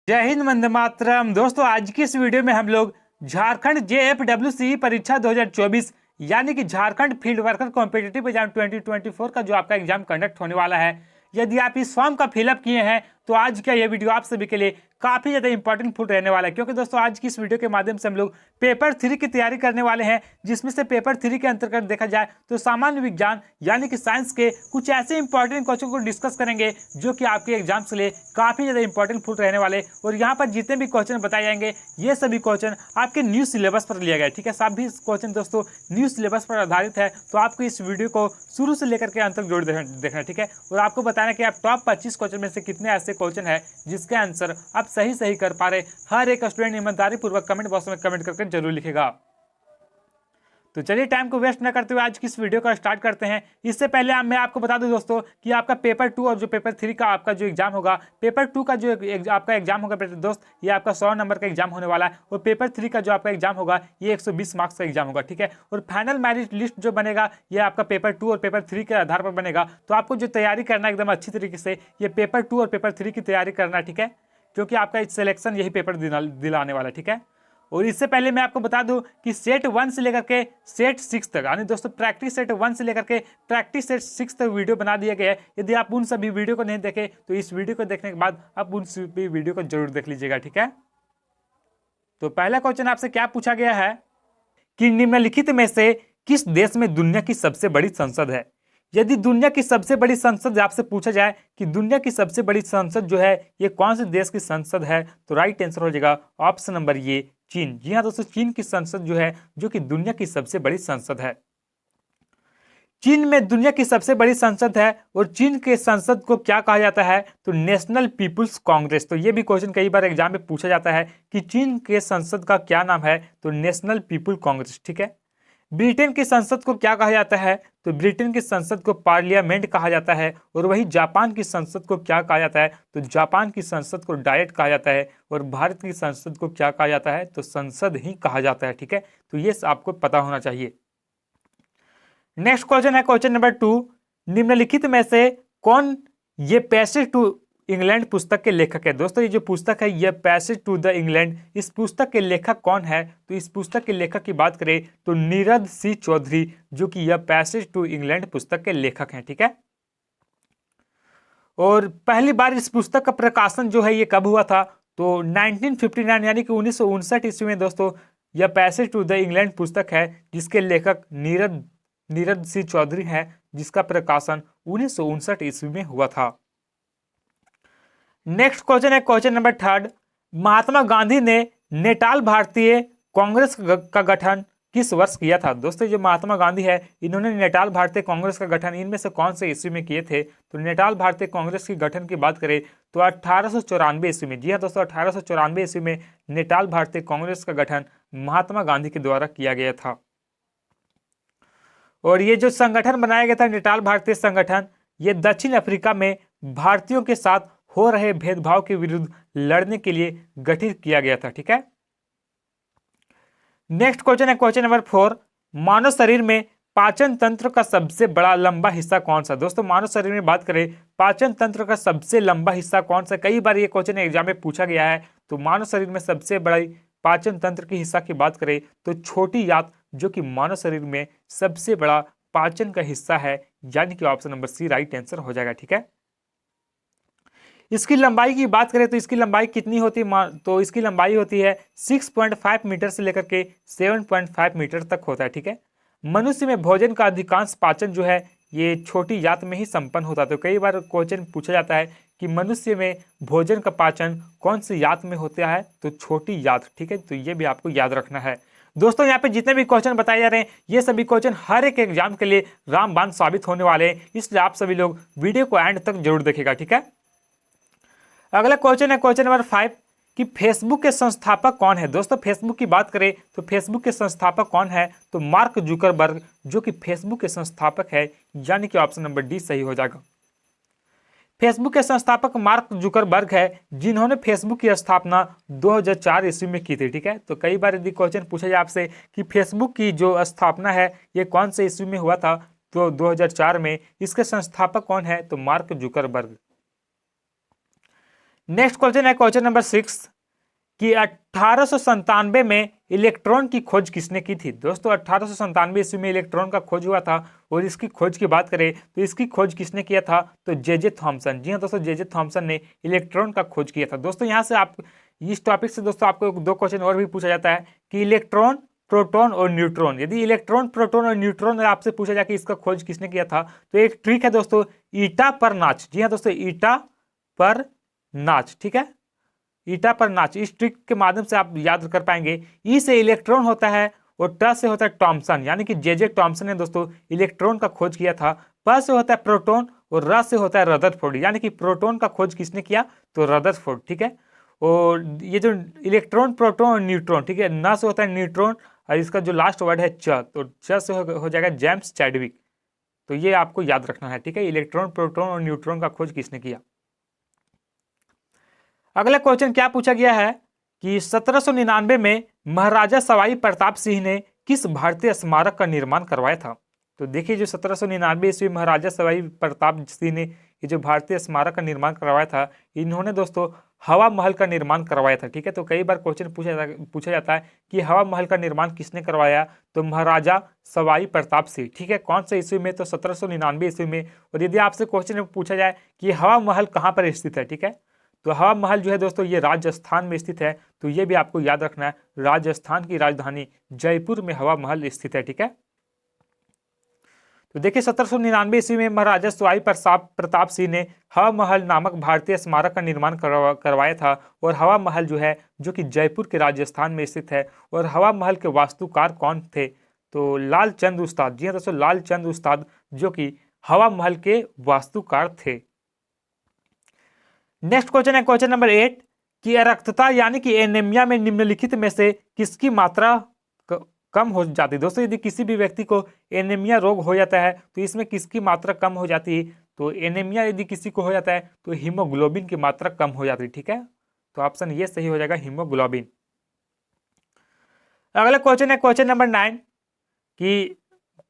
जय हिंद, वंदे मातरम। दोस्तों, आज की इस वीडियो में हम लोग झारखंड JFWC परीक्षा 2024 यानी कि Jharkhand field worker competitive exam 2024 का जो आपका एग्जाम कंडक्ट होने वाला है, यदि आप इस फॉर्म का फिलअप किए हैं तो आज का यह वीडियो आप सभी के लिए काफी ज्यादा इंपॉर्टेंट फुट रहने वाला है। क्योंकि दोस्तों, आज की इस वीडियो के माध्यम से हम लोग पेपर 3 की तैयारी करने वाले हैं, जिसमें से पेपर 3 के अंतर्गत देखा जाए तो सामान्य विज्ञान यानी कि साइंस के कुछ ऐसे इंपॉर्टेंट क्वेश्चन को डिस्कस करेंगे जो कि आपके एग्जाम के लिए काफी ज्यादा इंपॉर्टेंट फुट रहने वाले। और यहाँ पर जितने भी क्वेश्चन बताए जाएंगे ये सभी क्वेश्चन आपके न्यू सिलेबस पर लिया गया है। ठीक है, सभी क्वेश्चन दोस्तों न्यू सिलेबस पर आधारित है, तो आपको इस वीडियो को शुरू से लेकर के अंत तक जरूर देखना। ठीक है, और आपको बताना कि आप टॉप 25 क्वेश्चन में से कितने ऐसे क्वेश्चन है जिसके आंसर आप सही कर पा रहे। हर एक स्टूडेंट ईमानदारी पूर्वक कमेंट बॉक्स में कमेंट करके जरूर लिखेगा। तो चलिए, टाइम को वेस्ट न करते हुए आज की इस वीडियो का स्टार्ट करते हैं। इससे पहले मैं आपको बता दूं दोस्तों कि आपका पेपर 2 और जो पेपर 3 का आपका जो एग्जाम होगा, पेपर 2 का जो आपका एग्जाम होगा दोस्त, ये आपका 100 नंबर का एग्जाम होने वाला है। और पेपर 3 का जो आपका एग्जाम होगा ये 120 मार्क्स का एग्जाम होगा। ठीक है, और फाइनल मेरिट लिस्ट जो बनेगा ये आपका पेपर 2 और पेपर 3 के आधार पर बनेगा। तो आपको जो तैयारी करना है एकदम अच्छी तरीके से, ये पेपर 2 और पेपर 3 की तैयारी करना। ठीक है, क्योंकि आपका सिलेक्शन यही पेपर दिलाने वाला है। ठीक है, और इससे पहले मैं आपको बता दूं कि सेट 1 से लेकर के सेट 6 तक, यानी दोस्तों प्रैक्टिस सेट 1 से लेकर के प्रैक्टिस सेट 6 तक वीडियो बना दिया गया है। यदि आप उन सभी वीडियो को नहीं देखे तो इस वीडियो को देखने के बाद आप उन सभी वीडियो को जरूर देख लीजिएगा। ठीक है, तो पहला क्वेश्चन आपसे क्या पूछा गया है कि निम्नलिखित में से किस देश में दुनिया की सबसे बड़ी संसद है। यदि दुनिया की सबसे बड़ी संसद आपसे पूछा जाए कि दुनिया की सबसे बड़ी संसद जो है ये कौन से देश की संसद है, तो राइट आंसर हो जाएगा ऑप्शन नंबर ये, चीन। जी हाँ दोस्तों, चीन की संसद जो है जो कि दुनिया की सबसे बड़ी संसद है। चीन में दुनिया की सबसे बड़ी संसद है और चीन के संसद को क्या कहा जाता है, तो नेशनल पीपुल्स कांग्रेस। तो ये भी क्वेश्चन कई बार एग्जाम में पूछा जाता है कि चीन के संसद का क्या नाम है, तो नेशनल पीपुल कांग्रेस। ठीक है, ब्रिटेन की संसद को क्या कहा जाता है, तो ब्रिटेन की संसद को पार्लियामेंट कहा जाता है। और वही जापान की संसद को क्या कहा जाता है, तो जापान की संसद को डायट कहा जाता है। और भारत की संसद को क्या कहा जाता है, तो संसद ही कहा जाता है। ठीक है, तो ये आपको पता होना चाहिए। नेक्स्ट क्वेश्चन है क्वेश्चन नंबर 2, निम्नलिखित में से कौन ये पैसेज टू इंग्लैंड पुस्तक के लेखक है। दोस्तों, ये जो पुस्तक है ये पैसेज टू द इंग्लैंड, इस पुस्तक के लेखक कौन है, तो इस पुस्तक के लेखक की बात करें तो नीरद सी चौधरी, जो कि यह पैसेज टू इंग्लैंड पुस्तक के लेखक हैं। ठीक है, और पहली बार इस पुस्तक का प्रकाशन जो है ये कब हुआ था, तो 1959 यानी कि 1959 ईस्वी में दोस्तों यह पैसेज टू द इंग्लैंड पुस्तक है जिसके लेखक नीरद सी चौधरी है, जिसका प्रकाशन 1959 ईस्वी में हुआ था। नेक्स्ट क्वेश्चन है क्वेश्चन नंबर 3, महात्मा गांधी ने नेटाल भारतीय कांग्रेस का गठन किस वर्ष किया था। दोस्तों, जो महात्मा गांधी है इन्होंने नेटाल भारतीय कांग्रेस का गठन इनमें से कौन से ईस्वी में किए थे, तो नेटाल भारतीय कांग्रेस की गठन की बात करें तो 1894 ईस्वी में। जी हाँ दोस्तों, 1894 ईस्वी में नेटाल भारतीय कांग्रेस का गठन महात्मा गांधी के द्वारा किया गया था। और ये जो संगठन बनाया गया था नेटाल भारतीय संगठन, ये दक्षिण अफ्रीका में भारतीयों के साथ हो रहे भेदभाव के विरुद्ध लड़ने के लिए गठित किया गया था। ठीक है, नेक्स्ट क्वेश्चन है क्वेश्चन नंबर 4, मानव शरीर में पाचन तंत्र का सबसे बड़ा लंबा हिस्सा कौन सा। दोस्तों, मानव शरीर में बात करें पाचन तंत्र का सबसे लंबा हिस्सा कौन सा, कई बार ये क्वेश्चन एग्जाम में पूछा गया है। तो मानव शरीर में सबसे बड़ी पाचन तंत्र के हिस्सा की बात करें तो छोटी आंत, जो कि मानव शरीर में सबसे बड़ा पाचन का हिस्सा है, यानी कि option number C right answer हो जाएगा। ठीक है, इसकी लंबाई की बात करें तो इसकी लंबाई कितनी होती है, तो इसकी लंबाई होती है 6.5 मीटर से लेकर के 7.5 मीटर तक होता है। ठीक है, मनुष्य में भोजन का अधिकांश पाचन जो है ये छोटी आंत में ही संपन्न होता है। तो कई बार क्वेश्चन पूछा जाता है कि मनुष्य में भोजन का पाचन कौन सी आंत में होता है, तो छोटी आंत। ठीक है, तो ये भी आपको याद रखना है। दोस्तों, यहाँ पे जितने भी क्वेश्चन बताए जा रहे हैं ये सभी क्वेश्चन हर एक एग्जाम के लिए रामबाण साबित होने वाले हैं, इसलिए आप सभी लोग वीडियो को एंड तक जरूर देखेगा। ठीक है, अगला क्वेश्चन है क्वेश्चन नंबर 5 कि फेसबुक के संस्थापक कौन है। दोस्तों, फेसबुक की बात करें तो फेसबुक के संस्थापक कौन है, तो मार्क जुकरबर्ग, जो कि फेसबुक के संस्थापक है, यानी कि ऑप्शन नंबर डी सही हो जाएगा। फेसबुक के संस्थापक मार्क जुकरबर्ग है, जिन्होंने फेसबुक की स्थापना 2004 ईस्वी में की थी। ठीक है, तो कई बार यदि क्वेश्चन पूछा जाए आपसे कि फेसबुक की जो स्थापना है ये कौन से ईस्वी में हुआ था, तो 2004 में। इसके संस्थापक कौन है, तो मार्क जुकरबर्ग। नेक्स्ट क्वेश्चन है क्वेश्चन नंबर 6 कि 1897 में इलेक्ट्रॉन की खोज किसने की थी। दोस्तों 1897 ईस्वी में इलेक्ट्रॉन का खोज हुआ था और इसकी खोज की बात करें तो इसकी खोज किसने किया था, तो जे थॉमसन। जी हाँ दोस्तों, जे थॉमसन ने इलेक्ट्रॉन का खोज किया था। दोस्तों यहाँ से आप इस टॉपिक से दोस्तों आपको 2 क्वेश्चन और भी पूछा जाता है कि इलेक्ट्रॉन, प्रोटॉन और न्यूट्रॉन। यदि इलेक्ट्रॉन, प्रोटॉन और न्यूट्रॉन आपसे पूछा जाए कि इसका खोज किसने किया था, तो एक ट्रिक है दोस्तों, ईटा पर नाच। जी हाँ दोस्तों, ईटा पर नाच, ठीक है, ईटा पर नाच। इस ट्रिक के माध्यम से आप याद कर पाएंगे। ई से इलेक्ट्रॉन होता है और ट से होता है टॉमसन, यानी कि जे टॉमसन ने दोस्तों इलेक्ट्रॉन का खोज किया था। प से होता है प्रोटॉन और र से होता है रदरफोर्ड, यानी कि प्रोटॉन का खोज किसने किया, तो रदरफोर्ड, ठीक है। और ये जो इलेक्ट्रॉन, प्रोटॉन और न्यूट्रॉन, ठीक है, न से होता है न्यूट्रॉन और इसका जो लास्ट वर्ड है च, तो च से हो जाएगा जेम्स चैडविक। तो ये आपको याद रखना है, ठीक है, इलेक्ट्रॉन, प्रोटॉन और न्यूट्रॉन का खोज किसने किया। अगला क्वेश्चन क्या पूछा गया है कि 1799 में महाराजा सवाई प्रताप सिंह ने किस भारतीय स्मारक का निर्माण करवाया था। तो देखिए, जो 1799 ईस्वी महाराजा सवाई प्रताप सिंह ने ये जो भारतीय स्मारक का निर्माण करवाया था, इन्होंने दोस्तों हवा महल का निर्माण करवाया था, ठीक है। तो कई बार क्वेश्चन पूछा जाता है कि हवा महल का निर्माण किसने करवाया, तो महाराजा सवाई प्रताप सिंह, ठीक है। कौन से ईस्वी में, तो 1799 ईस्वी में। और यदि आपसे क्वेश्चन पूछा जाए कि हवा महल कहाँ पर स्थित है, ठीक है, तो हवा महल जो है दोस्तों ये राजस्थान में स्थित है। तो ये भी आपको याद रखना है, राजस्थान की राजधानी जयपुर में हवा महल स्थित है, ठीक है। तो देखिए 1799 ईस्वी में महाराजा सवाई प्रताप सिंह ने हवा महल नामक भारतीय स्मारक का निर्माण करवाया था। और हवा महल जो है, जो कि जयपुर के राजस्थान में स्थित है। और हवा महल के वास्तुकार कौन थे, तो लालचंद उस्ताद। जी हाँ दोस्तों, लालचंद उस्ताद जो कि हवा महल के वास्तुकार थे। नेक्स्ट क्वेश्चन है क्वेश्चन नंबर 8 कि रक्तता यानी कि एनीमिया में निम्नलिखित में से किसकी मात्रा कम हो जाती है। दोस्तों यदि किसी भी व्यक्ति को एनीमिया रोग हो जाता है तो इसमें किसकी मात्रा कम हो जाती है, तो एनीमिया यदि किसी को हो जाता है तो हीमोग्लोबिन की मात्रा कम हो जाती है, ठीक है। तो ऑप्शन ये सही हो जाएगा, हीमोग्लोबिन। अगला क्वेश्चन है क्वेश्चन नंबर 9 कि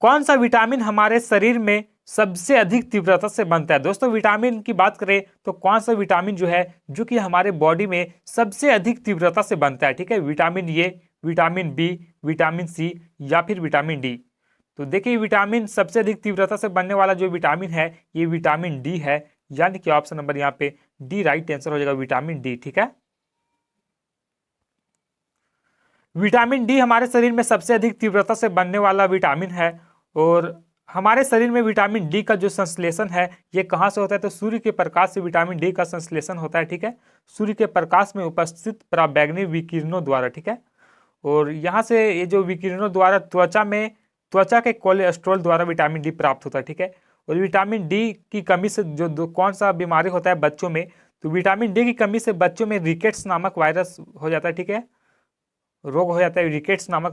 कौन सा विटामिन हमारे शरीर में सबसे अधिक तीव्रता से बनता है। दोस्तों विटामिन की बात करें तो कौन सा विटामिन जो है, जो कि हमारे बॉडी में सबसे अधिक तीव्रता से बनता है, ठीक है। Vitamin A, vitamin B, vitamin C या फिर विटामिन डी। तो देखिए विटामिन सबसे अधिक तीव्रता से बनने वाला जो विटामिन है ये विटामिन डी है, यानी कि ऑप्शन नंबर यहाँ पे डी राइट आंसर हो जाएगा, विटामिन डी, ठीक है। विटामिन डी हमारे शरीर में सबसे अधिक तीव्रता से बनने वाला विटामिन है। और हमारे शरीर में विटामिन डी का जो संश्लेषण है ये कहाँ से होता है, तो सूर्य के प्रकाश से विटामिन डी का संश्लेषण होता है, ठीक है। सूर्य के प्रकाश में उपस्थित पराबैंगनी विकिरणों द्वारा, ठीक है। और यहाँ से ये जो विकिरणों द्वारा त्वचा के कोलेस्ट्रॉल द्वारा विटामिन डी प्राप्त होता है, ठीक है। और विटामिन डी की कमी से जो कौन सा बीमारी होता है बच्चों में, तो विटामिन डी की कमी से बच्चों में रिकेट्स नामक वायरस हो जाता है, ठीक है, रोग हो जाता है, रिकेट्स नामक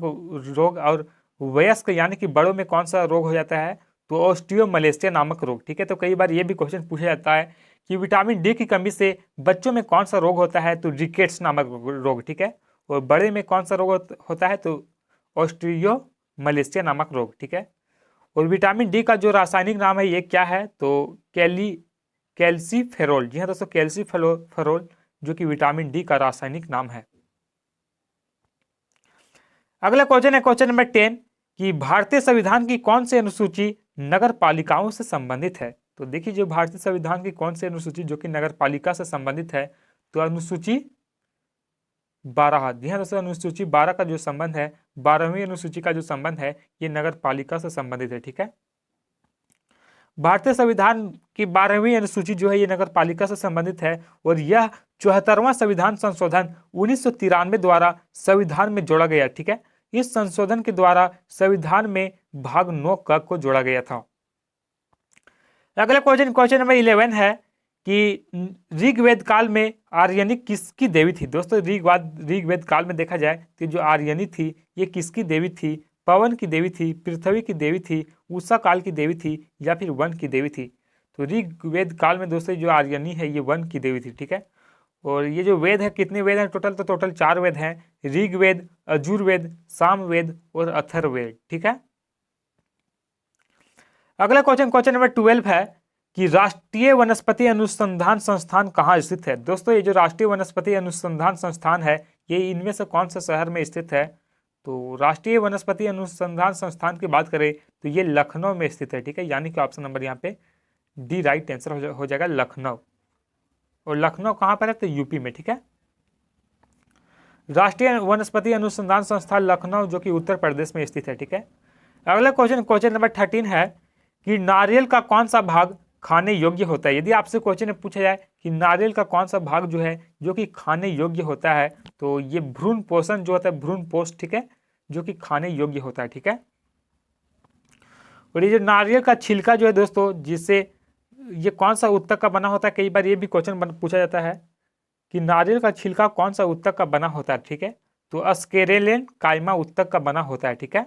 रोग। और वयस्क यानी कि बड़ों में कौन सा रोग हो जाता है, तो ऑस्टियोमलेशिया नामक रोग, ठीक है। तो कई बार ये भी क्वेश्चन पूछा जाता है कि विटामिन डी की कमी से बच्चों में कौन सा रोग होता है, तो रिकेट्स नामक रोग, ठीक है। और बड़े में कौन सा रोग होता है, तो ऑस्टियोमलेशिया नामक रोग, ठीक है। और विटामिन डी का जो रासायनिक नाम है ये क्या है, तो कैल्सीफेरोल। जी हाँ दोस्तों, कैल्सीफेरोल जो कि विटामिन डी का रासायनिक नाम है। अगला क्वेश्चन है क्वेश्चन नंबर 10 कि भारतीय संविधान की कौन सी अनुसूची नगर पालिकाओं से संबंधित है। तो देखिए जो भारतीय संविधान की कौन सी अनुसूची जो कि नगर पालिका से संबंधित है, तो अनुसूची 12। जी हाँ दोस्तों, अनुसूची 12 का जो संबंध है, 12वीं अनुसूची का जो संबंध है ये नगर पालिका से संबंधित है, ठीक है। भारतीय संविधान की 12वीं अनुसूची जो है ये नगर पालिका से संबंधित है। और यह 74वां संविधान संशोधन 1993 द्वारा संविधान में जोड़ा गया, ठीक है। इस संशोधन के द्वारा संविधान में भाग 9 क को जोड़ा गया था। अगला क्वेश्चन नंबर 11 है कि ऋग्वेद काल में आर्यनी किसकी देवी थी। दोस्तों ऋग्वेद काल में देखा जाए तो जो आर्यनी थी ये किसकी देवी थी, पवन की देवी थी, पृथ्वी की देवी थी, उषा काल की देवी थी या फिर वन की देवी थी। तो ऋग्वेद काल में दोस्तों जो आर्यनी है ये वन की देवी थी, ठीक है। और ये जो वेद है, कितने वेद हैं टोटल, तो टोटल 4 वेद हैं, ऋग्वेद, यजुर्वेद, सामवेद और अथर्ववेद, ठीक है। अगला क्वेश्चन नंबर 12 है कि राष्ट्रीय वनस्पति अनुसंधान संस्थान कहाँ स्थित है। दोस्तों ये जो राष्ट्रीय वनस्पति अनुसंधान संस्थान है ये इनमें से कौन से शहर में स्थित है। तो राष्ट्रीय वनस्पति अनुसंधान संस्थान की बात करें तो ये लखनऊ में स्थित है, ठीक है, यानी कि ऑप्शन नंबर यहाँ पे डी राइट आंसर हो जाएगा लखनऊ। और लखनऊ कहाँ पर है तो यूपी में, ठीक है। राष्ट्रीय वनस्पति अनुसंधान संस्थान लखनऊ जो कि उत्तर प्रदेश में स्थित है, ठीक है। अगला क्वेश्चन नंबर 13 है कि नारियल का कौन सा भाग खाने योग्य होता है। यदि आपसे क्वेश्चन में पूछा जाए कि नारियल का कौन सा भाग जो है जो कि खाने योग्य होता है तो ये भ्रूण पोषण जो होता है, भ्रूण पोष, ठीक है, जो कि खाने योग्य होता है, ठीक है। और ये जो नारियल का छिलका जो है दोस्तों, जिससे ये कौन सा उत्तक का बना होता है, कई बार ये भी क्वेश्चन पूछा जाता है कि नारियल का छिलका कौन सा उत्तक का बना होता है, ठीक है। तो अस्केरेलेन कायमा उत्तक का बना होता है, ठीक है।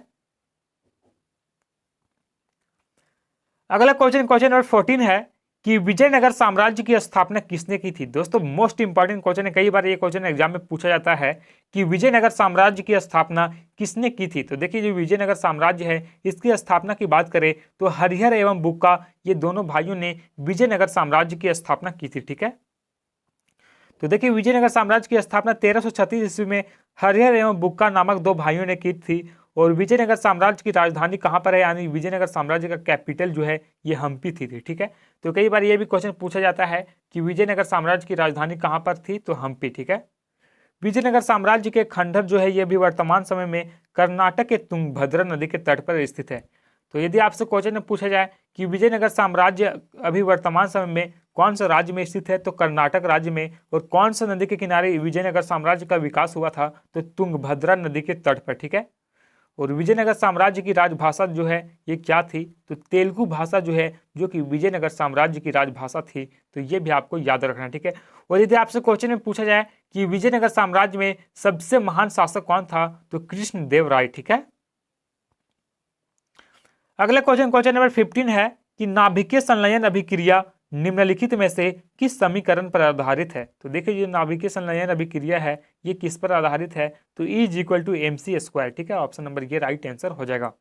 अगला क्वेश्चन नंबर 14 है कि विजयनगर साम्राज्य की स्थापना किसने की थी। दोस्तों मोस्ट इंपॉर्टेंट क्वेश्चन है, कई बार ये क्वेश्चन एग्जाम में पूछा जाता है कि विजयनगर साम्राज्य की स्थापना किसने की थी। तो देखिए जो विजयनगर साम्राज्य है इसकी स्थापना की बात करें तो हरिहर एवं बुक्का ये दोनों भाइयों ने विजयनगर साम्राज्य की स्थापना की थी, ठीक है। तो देखिए विजयनगर साम्राज्य की स्थापना 1336 ईस्वी में हरिहर एवं बुक्का नामक दो भाइयों ने की थी। और विजयनगर साम्राज्य की राजधानी कहाँ पर है, यानी विजयनगर साम्राज्य का कैपिटल जो है ये हम्पी थी, ठीक है। तो कई बार ये भी क्वेश्चन पूछा जाता है कि विजयनगर साम्राज्य की राजधानी कहाँ पर थी, तो हम्पी, ठीक है। विजयनगर साम्राज्य के खंडहर जो है ये भी वर्तमान समय में कर्नाटक के तुंगभद्रा नदी के तट पर स्थित है। तो यदि आपसे क्वेश्चन में पूछा जाए कि विजयनगर साम्राज्य अभी वर्तमान समय में कौन सा राज्य में स्थित है, तो कर्नाटक राज्य में। और कौन सा नदी के किनारे विजयनगर साम्राज्य का विकास हुआ था, तो तुंगभद्रा नदी के तट पर, ठीक है। और विजयनगर साम्राज्य की राजभाषा जो है ये क्या थी, तो तेलुगु भाषा जो है जो कि विजयनगर साम्राज्य की राजभाषा थी। तो ये भी आपको याद रखना, ठीक है। और यदि आपसे क्वेश्चन में पूछा जाए कि विजयनगर साम्राज्य में सबसे महान शासक कौन था, तो कृष्णदेव राय, ठीक है। अगला क्वेश्चन नंबर 15 है कि नाभिकीय संलयन अभिक्रिया निम्नलिखित में से किस समीकरण पर आधारित है। तो देखिए जो नाभिकीय संलयन अभिक्रिया है ये किस पर आधारित है, तो E is equal to MC², ठीक है। ऑप्शन नंबर ये राइट आंसर हो जाएगा।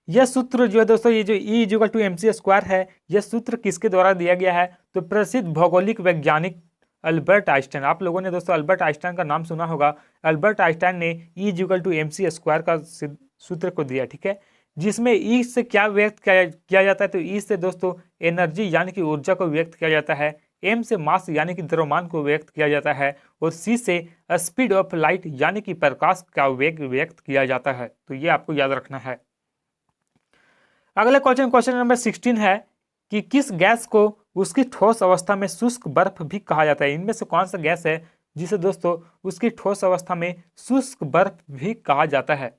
यह सूत्र जो है दोस्तों, ये जो E is equal to MC² है, यह सूत्र किसके द्वारा दिया गया है, तो प्रसिद्ध भौगोलिक वैज्ञानिक अल्बर्ट आइंस्टाइन। आप लोगों ने दोस्तों अल्बर्ट आइंस्टाइन का नाम सुना होगा। अल्बर्ट आइंस्टाइन ने E is equal to MC² का सूत्र को दिया, ठीक है, जिसमें ई से क्या व्यक्त किया जाता है, तो ई से दोस्तों एनर्जी यानी कि ऊर्जा को व्यक्त किया जाता है, एम से मास यानी कि द्रव्यमान को व्यक्त किया जाता है, और सी से स्पीड ऑफ लाइट यानी कि प्रकाश का वेग व्यक्त किया जाता है। तो ये आपको याद रखना है। अगला क्वेश्चन नंबर 16 है कि किस गैस को उसकी ठोस अवस्था में शुष्क बर्फ भी कहा जाता है। इनमें से कौन सा गैस है जिसे दोस्तों उसकी ठोस अवस्था में शुष्क बर्फ भी कहा जाता है।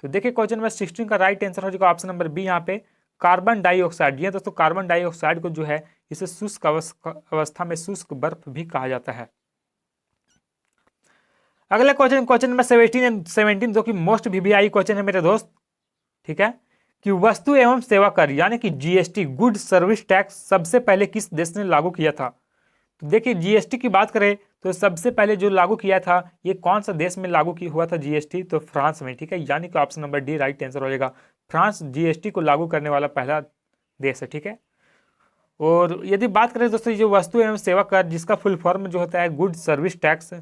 तो देखिए क्वेश्चन नंबर 16 का राइट आंसर हो जाएगा ऑप्शन नंबर बी, यहाँ पे कार्बन डाइऑक्साइड। ये दोस्तों कार्बन डाइऑक्साइड को जो है इसे शुष्क अवस्था में शुष्क बर्फ भी कहा जाता है। अगला क्वेश्चन नंबर 17 जो कि मोस्ट VVI क्वेश्चन है मेरे दोस्त, ठीक है, कि वस्तु एवं सेवा कर यानी कि GST गुड सर्विस टैक्स सबसे पहले किस देश ने लागू किया था। तो देखिए GST की बात करें तो सबसे पहले जो लागू किया था ये कौन सा देश में लागू हुआ था GST, तो फ्रांस में, ठीक है, यानी कि option number D right answer हो जाएगा। फ्रांस GST को लागू करने वाला पहला देश है, ठीक है। और यदि बात करें दोस्तों जो वस्तु एवं सेवा कर जिसका फुल फॉर्म जो होता है गुड सर्विस टैक्स,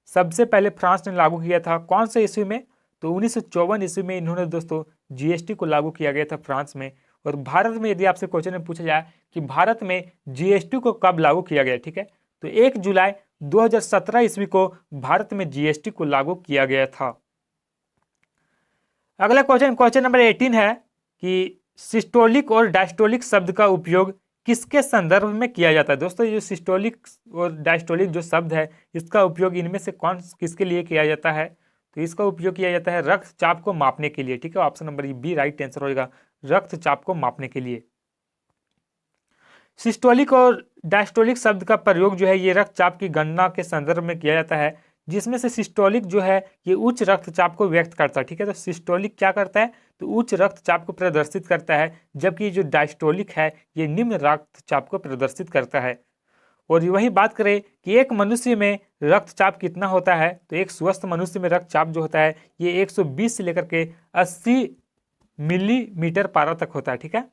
सबसे पहले फ्रांस ने लागू किया था कौन से ईस्वी में, तो 1954 ईस्वी में इन्होंने दोस्तों GST को लागू किया गया था फ्रांस में। और भारत में यदि आपसे क्वेश्चन में पूछा जाए कि भारत में GST को कब लागू किया गया, ठीक है, तो 1 जुलाई 2017 ईस्वी को भारत में GST को लागू किया गया था। अगला क्वेश्चन नंबर 18 है कि सिस्टोलिक और डायस्टोलिक शब्द का उपयोग किसके संदर्भ में किया जाता है। दोस्तों ये सिस्टोलिक और डायस्टोलिक जो शब्द है इसका उपयोग इनमें से कौन किसके लिए किया जाता है, तो इसका उपयोग किया जाता है रक्तचाप को मापने के लिए, ठीक है। Option number B right answer हो जाएगा, रक्तचाप को मापने के लिए। सिस्टोलिक और डायस्टोलिक शब्द का प्रयोग जो है ये रक्तचाप की गणना के संदर्भ में किया जाता है, जिसमें से सिस्टोलिक जो है ये उच्च रक्तचाप को व्यक्त करता है, ठीक है। तो सिस्टोलिक क्या करता है, तो उच्च रक्तचाप को प्रदर्शित करता है, जबकि जो डायस्टोलिक है ये निम्न रक्तचाप को प्रदर्शित करता है। और वही बात करें कि एक मनुष्य में रक्तचाप कितना होता है, तो एक स्वस्थ मनुष्य में रक्तचाप जो होता है ये 120 से लेकर के 80 मिलीमीटर पारा तक होता है, ठीक है।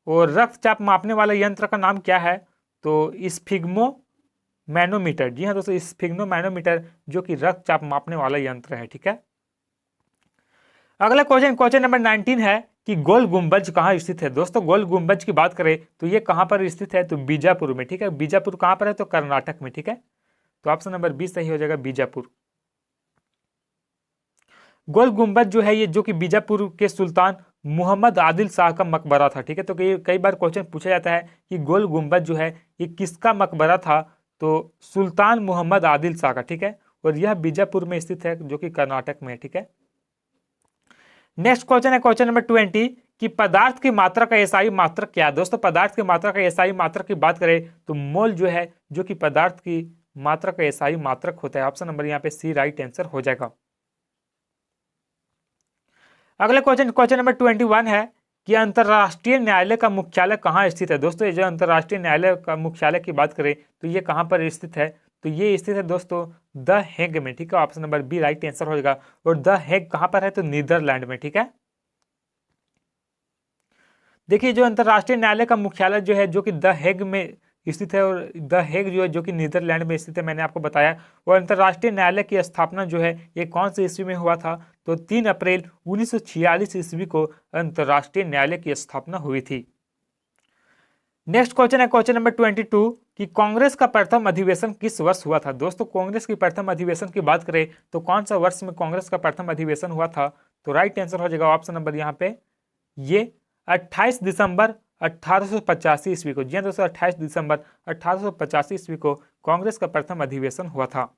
और रक्तचाप मापने वाला यंत्र का नाम क्या है? तो स्फिग्मोमैनोमीटर। जी हाँ दोस्तों, स्फिग्मोमैनोमीटर जो कि रक्तचाप मापने वाला यंत्र है। ठीक है, अगला क्वेश्चन नंबर 19 है कि गोल गुंबज कहाँ स्थित है? दोस्तों गोल गुंबज की बात करें तो ये कहाँ पर स्थित है? तो बीजापुर में। ठीक है, बीजापुर कहाँ पर है? तो कर्नाटक में। ठीक है, तो ऑप्शन नंबर 20 सही हो जाएगा, बीजापुर। गोल गुंबज जो है ये जो कि बीजापुर के सुल्तान मोहम्मद आदिल शाह का मकबरा था। ठीक है, तो कई बार क्वेश्चन पूछा जाता है कि गोल गुंबज जो है ये किसका मकबरा था? तो सुल्तान मोहम्मद आदिल शाह का। ठीक है, और यह बीजापुर में स्थित है जो कि कर्नाटक में है। ठीक है, नेक्स्ट क्वेश्चन है क्वेश्चन नंबर 20 कि पदार्थ की मात्रा का एसआई मात्रक क्या है? दोस्तों पदार्थ की मात्रा का एसआई मात्रक की बात करें तो मोल जो है जो कि पदार्थ की मात्रा का एसआई मात्रक होता है। ऑप्शन नंबर यहाँ पे सी राइट आंसर हो जाएगा। अगला क्वेश्चन नंबर 21 है कि अंतर्राष्ट्रीय न्यायालय का मुख्यालय कहाँ स्थित है? दोस्तों ये जो अंतर्राष्ट्रीय न्यायालय का मुख्यालय की बात करें तो ये कहाँ पर स्थित है? तो ये स्थित है दोस्तों द हेग में। ठीक है, option number B right answer हो जाएगा। और द हेग कहाँ पर है? तो नीदरलैंड में। ठीक है, देखिए जो अंतर्राष्ट्रीय न्यायालय का मुख्यालय जो है जो कि द हेग में स्थित है, और द हेग जो है जो कि नीदरलैंड में स्थित है, मैंने आपको बताया। और अंतर्राष्ट्रीय न्यायालय की स्थापना जो है ये कौन से ईस्वी में हुआ था? तो 3 अप्रैल 1946 ईस्वी को अंतर्राष्ट्रीय न्यायालय की स्थापना हुई थी। नेक्स्ट क्वेश्चन है क्वेश्चन नंबर 22 कि कांग्रेस का प्रथम अधिवेशन किस वर्ष हुआ था? दोस्तों कांग्रेस की प्रथम अधिवेशन की बात करें तो कौन सा वर्ष में कांग्रेस का प्रथम अधिवेशन हुआ था? तो राइट आंसर हो जाएगा ऑप्शन नंबर यहाँ पे ये 28 दिसंबर 1885 ईस्वी को। जी हाँ दोस्तों, 28 दिसंबर 1885 ईस्वी को कांग्रेस का प्रथम अधिवेशन हुआ था।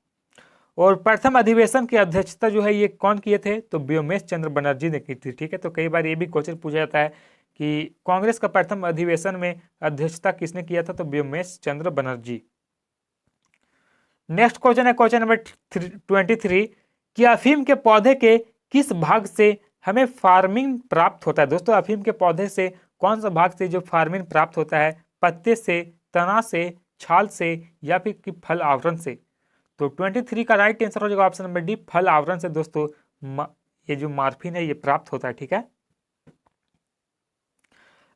और प्रथम अधिवेशन की अध्यक्षता जो है ये कौन किए थे? तो व्योमेश चंद्र बनर्जी ने की थी। ठीक है, तो कई बार ये भी क्वेश्चन पूछा जाता है कि कांग्रेस का प्रथम अधिवेशन में अध्यक्षता किसने किया था? तो व्योमेश चंद्र बनर्जी। नेक्स्ट क्वेश्चन है क्वेश्चन नंबर 23 कि अफीम के पौधे के किस भाग से हमें फार्मिंग प्राप्त होता है? दोस्तों अफीम के पौधे से कौन सा भाग से जो फार्मिंग प्राप्त होता है? पत्ते से, तना से, छाल से, या फिर कि फल आवरण से? तो 23 का राइट आंसर हो जाएगा ऑप्शन नंबर डी, फल आवरण से दोस्तों ये जो मार्फिन है ये प्राप्त होता है। ठीक है,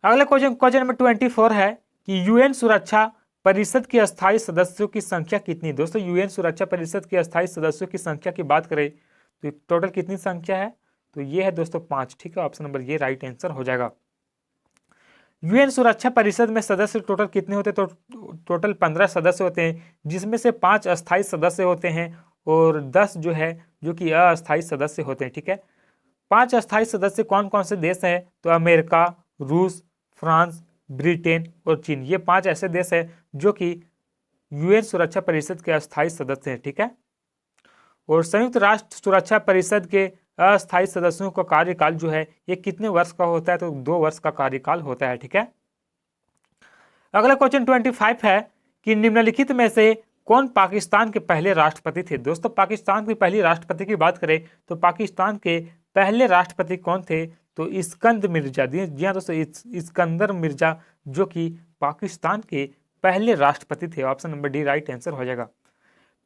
अगला क्वेश्चन नंबर 24 है कि यूएन सुरक्षा परिषद के अस्थायी सदस्यों की संख्या कितनी? दोस्तों यूएन सुरक्षा परिषद के अस्थायी सदस्यों की संख्या की बात करें तो टोटल कितनी संख्या है? तो ये है दोस्तों 5। ठीक है, ऑप्शन नंबर ये राइट आंसर हो जाएगा। यूएन सुरक्षा परिषद में सदस्य टोटल कितने होते हैं? तो टोटल 15 सदस्य होते हैं, जिसमें से 5 अस्थायी सदस्य होते हैं और 10 जो है जो कि अस्थायी सदस्य होते हैं। ठीक है, 5 अस्थायी सदस्य कौन कौन से देश हैं? तो अमेरिका, रूस, फ्रांस, ब्रिटेन और चीन। ये 5 ऐसे देश हैं जो कि यूएन सुरक्षा परिषद के अस्थायी सदस्य हैं। ठीक है, और संयुक्त राष्ट्र सुरक्षा परिषद के अस्थायी सदस्यों का कार्यकाल जो है ये कितने वर्ष का होता है? तो 2 वर्ष का कार्यकाल होता है। ठीक है, अगला क्वेश्चन 25 है कि निम्नलिखित में से कौन पाकिस्तान के पहले राष्ट्रपति थे? दोस्तों पाकिस्तान की पहली राष्ट्रपति की बात करें तो पाकिस्तान के पहले राष्ट्रपति कौन थे? तो इस्कंदर मिर्जा। जी हाँ दोस्तों, इस्कंदर मिर्जा जो कि पाकिस्तान के पहले राष्ट्रपति थे। Option number D right answer हो जाएगा।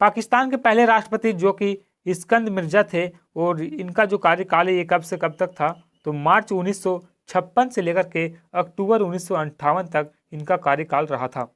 पाकिस्तान के पहले राष्ट्रपति जो कि इस्कंदर मिर्जा थे, और इनका जो कार्यकाल है ये कब से कब तक था? तो मार्च 1956 से लेकर के अक्टूबर 1958 तक इनका कार्यकाल रहा था।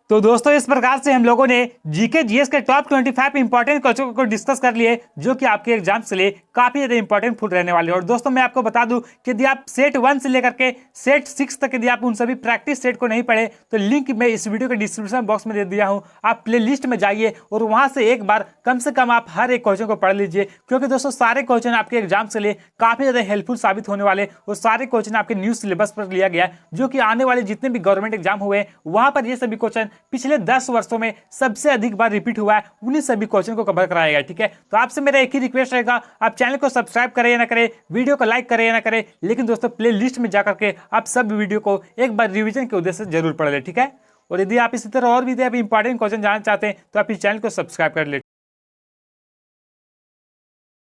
तो दोस्तों इस प्रकार से हम लोगों ने जीके जीएस के टॉप 25 इंपॉर्टेंट क्वेश्चन को डिस्कस कर लिए जो कि आपके एग्जाम से लिए काफी ज्यादा इंपॉर्टेंट फुल रहने वाले हैं। और दोस्तों मैं आपको बता दूं कि यदि आप सेट 1 से लेकर के सेट 6 तक यदि आप उन सभी प्रैक्टिस सेट को नहीं पढ़े तो लिंक मैं इस वीडियो के डिस्क्रिप्शन बॉक्स में दे दिया हूं। आप प्ले लिस्ट में जाइए और वहां से एक बार कम से कम आप हर एक क्वेश्चन को पढ़ लीजिए, क्योंकि दोस्तों सारे क्वेश्चन आपके एग्जाम से लिए काफी ज्यादा हेल्पफुल साबित होने वाले और सारे क्वेश्चन आपके न्यू सिलेबस पर लिया गया जो कि आने वाले जितने भी गवर्नमेंट एग्जाम हुए वहां पर ये सभी क्वेश्चन पिछले 10 वर्षों में सबसे अधिक बार रिपीट हुआ है, उन्हीं सभी क्वेश्चन को कवर कराया गया। ठीक है, तो आपसे मेरा एक ही रिक्वेस्ट रहेगा, आप चैनल को सब्सक्राइब करें या ना करें, वीडियो को लाइक करें या ना करें, लेकिन दोस्तों प्ले लिस्ट में जाकर के आप सब वीडियो को एक बार रिवीजन के उद्देश्य से जरूर पढ़ लें। ठीक है, और यदि आप इसी तरह और भी इंपॉर्टेंट क्वेश्चन जानना चाहते हैं तो आप इस चैनल को सब्सक्राइब कर ले।